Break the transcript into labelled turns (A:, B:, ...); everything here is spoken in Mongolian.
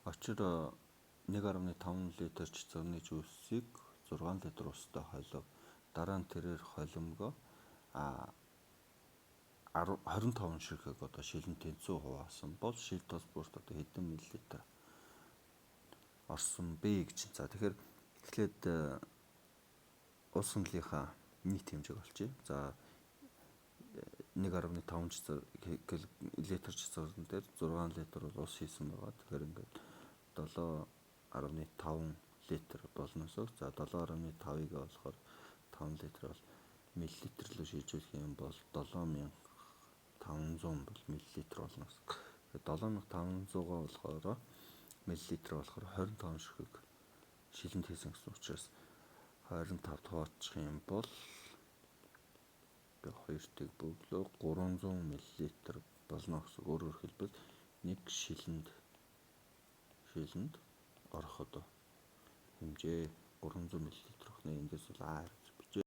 A: Учир 1.5 литр цэцэрлэгний жүүсийг 6 литр устай холив. Дараа нь тэрээр холимгоо 25 ширхэг одоо шилэн тэнцүү хуваасан бол шил тос бүрт одоо хэдэн миллилитр орсон бэ гэж. За тэгэхээр эхлээд ус хөндлийнхаа нийт хэмжээг олчих. За 1.5 литр цэцэрлэгэн дээр 6 литр бол ус хийсэн байгаа. Тэгэхээр ингээд 7.5 литр болноосоо за 7.5-ыг болохоор 5 литр бол миллилитр рүү шилжүүлэх юм бол 7500 бол миллилитр болно. Тэгэхээр 7500-аа болохоор миллилитр болохоор 25 ширхэг шилэнд хийсэн гэсэн учраас 25 хуваалцах юм бол 2-ыг бөглөө 300 миллилитр болно гэсэн. Өөрөөр хэлбэл нэг шилэнд орох одоо хэмжээ 300 мл өгнө. Эндээс бол